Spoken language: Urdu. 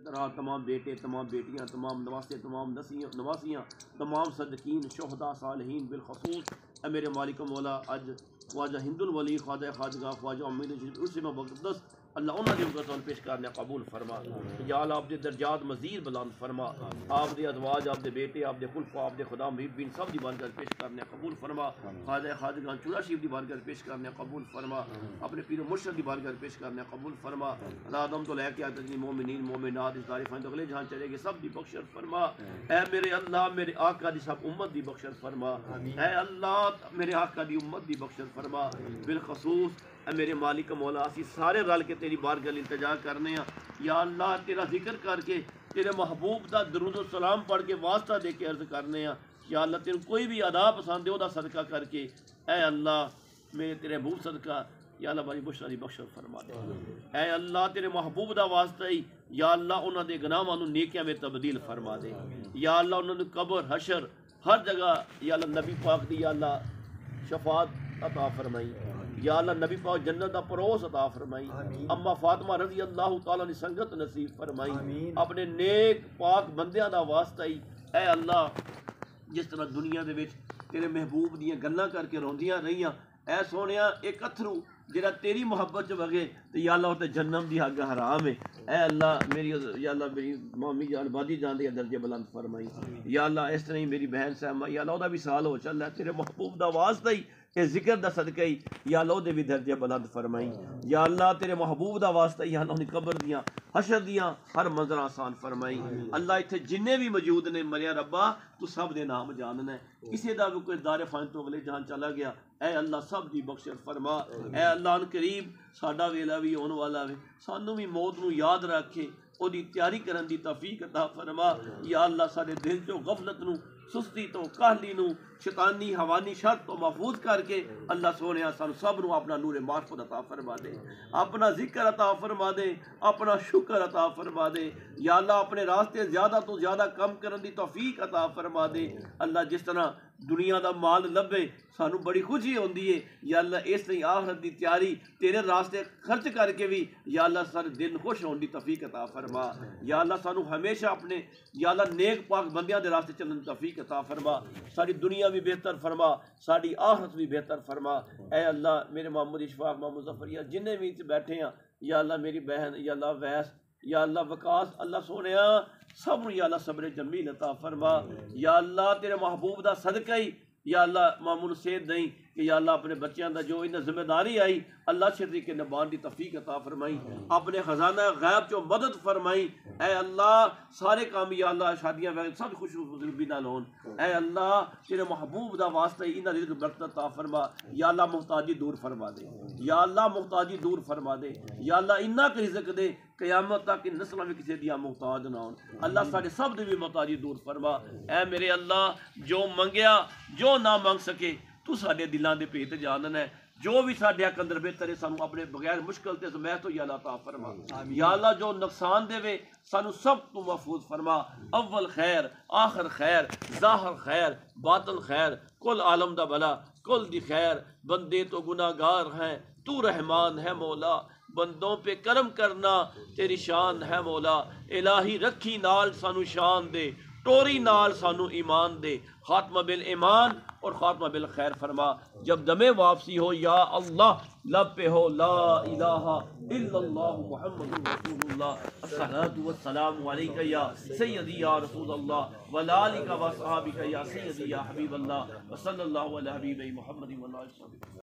طرح تمام بیٹے، تمام بیٹیاں، تمام نواسے، تمام نواسیاں، تمام صدقین، شہداء، صالحین بالخصوص اے میرے مالک و مولا اج خواجہ ہند الولی، خواجہ خواجگاہ، خواجہ امید اس میں مقدس اللہ انہوں نے مقدس پیش کرنے قبول فرما یا اللہ آپ دے درجات مزید بلند فرما، آپ دے ازواج، آپ دے بیٹے، آپ دے خلفاء، آپ دے خدا محب بین سب دی بارگاہ پیش کرنے قبول فرما، خواجہ خواجگاہ چورا شریف دی بارگاہ پیش کرنے قبول فرما، اپنے پیر و مرشد دی بارگاہ پیش کرنے قبول فرما، اللہ آدم تو لے کے آتے جی مومنین مومنات اس دار فائن اگلے جہاں چلے گے سب دی بخشت فرما، اے میرے اللہ میرے آقا دی سب امت دی بخشت فرما، اے اللہ میرے آقا دی امت دی بخشت فرما، بالخصوص اے میرے مالک مولا اسی سارے رل کے تیری بارگاہ التجا کرنے ہیں یا اللہ تیرا ذکر کر کے تیرے محبوب دا درود و سلام پڑھ کے واسطہ دے کے عرض کرنے ہیں یا اللہ تیرے کوئی بھی ادا پسند ہے وہ دا صدقہ کر کے اے اللہ میرے تیرے محبوب صدقہ یا اللہ بڑی بشری بخشت فرما دے، اے اللہ تیرے محبوب دا واسطہ ہی یا اللہ انہوں دے گناہاں نو نیکیاں میں تبدیل فرما دے یا اللہ انہوں نے قبر حشر ہر جگہ یا اللہ نبی پاک دی یا اللہ شفاعت عطا فرمائی یا اللہ نبی پاک جنت دا پروس عطا فرمائی، اما فاطمہ رضی اللہ تعالیٰ نے سنگت نصیب فرمائی اپنے نیک پاک بندیاں دا واسطہ ہی اے اللہ جس طرح دنیا دے وچ تیرے محبوب دیاں گلاں کر کے روندیاں رہیاں اے سونیا ایک اتھرو جڑا تیری محبت چ وگے تے یا اللہ تے جنم دی حق حرام ہے، اے اللہ میری یا اللہ میری مامی جان بادی جان دے درجے بلند فرمائی یا اللہ اس طرح ہی میری بہن سہما یا اللہ دا بھی سال ہو چل ہے تیرے محبوب دا واسطہ ہی اے ذکر دا صدقہ ہی یا اللہ دے بھی درجے بلند فرمائی یا اللہ تیرے محبوب دا واسطہ یا اللہ نے قبر دیاں حشر دیاں ہر منظر آسان فرمائی، اللہ اتھے جننے بھی موجود نے مریا ربا تو سب دے نام جاننا ہے، کسی دا بھی کوئی دار فان تو اگلے جہاں چلا گیا اے اللہ سب دی بخشت فرما، اے اللہ ان قریب ساڈا ویلا بھی ہون والا وے سانو بھی موت نو یاد رکھے او دی تیاری کرن دی توفیق عطا فرما یا اللہ سارے دل چوں غفلت نو سستی تو کاہلی نو شیطانی حوانی شر تو محفوظ کر کے اللہ سونے سانو سب نو اپنا نور معرفت عطا فرما دے، اپنا ذکر عطا فرما دے، اپنا شکر عطا فرما دے یا اللہ اپنے راستے زیادہ تو زیادہ کم کرن دی توفیق عطا فرما دے، اللہ جس طرح دنیا دا مال لبے سانو بڑی خوشی ہوندی ہے یا اللہ اس طرح آخرت دی تیاری تیرے راستے خرچ کر کے بھی یا اللہ سارے دل خوش ہون دی توفیق عطا فرما یا اللہ سانو ہمیشہ اپنے یا اللہ نیک پاک بندیاں دے راستے چلن دی توفیق عطا فرما، ساری دنیا بھی بہتر فرما ساری آخرت بھی بہتر فرما، اے اللہ میرے محمد اشفاق محمد ظفر جنہیں بھی بیٹھے ہیں یا اللہ میری بہن یا اللہ ویس یا اللہ وقاص اللہ سونیا سب یا اللہ صبر جمیل عطا فرما یا اللہ تیرے محبوب دا صدقہ ہی یا اللہ معمول سید نہیں کہ یا اللہ اپنے بچیاں دا جو انہیں ذمہ داری آئی اللہ اچھے طریقے نبھان دی توفیق عطا فرمائی، اپنے خزانہ غیب چو مدد فرمائی، اے اللہ سارے کام یا اللہ شادیاں وغیرہ سب خوش بھی نہ لون، اے اللہ تیرے محبوب دا واسطہ انہیں رزق برکت عطا فرما یا اللہ محتاجی دور فرما دے یا اللہ محتاجی دور فرما دے یا اللہ انہاں کا رزق دے قیامت تک ان نسلوں میں کسی دیا محتاج نہ ہون، اللہ سارے سب دی بھی محتاجی دور فرما، اے میرے اللہ جو منگیا جو نہ منگ سکے تو سارے دلان دے پیت جانن ہے، جو بھی سارے حق اندر بہتر ہے سانو اپنے بغیر مشکل تے سمیت تو یا اللہ عطا فرما یا اللہ جو نقصان دے وے سانو سب تو محفوظ فرما، اول خیر آخر خیر ظاہر خیر باطن خیر کل عالم دا بھلا کل دی خیر، بندے تو گناہگار ہیں تو رحمان ہے مولا، بندوں پہ کرم کرنا تیری شان ہے مولا، الہی رکھی نال سانو شان دے ٹوری نال سانو ایمان دے، خاتمہ بالایمان اور خاتمہ بالخیر فرما، جب دم واپسی ہو یا اللہ لب پہ ہو لا الہ الا اللہ محمد رسول اللہ، الصلاۃ والسلام علیک یا سیدی یا رسول اللہ وعلی آلک و اصحابک یا سیدی یا حبیب اللہ وصلی اللہ علی حبیب محمد و علی آلہ وصحبہ۔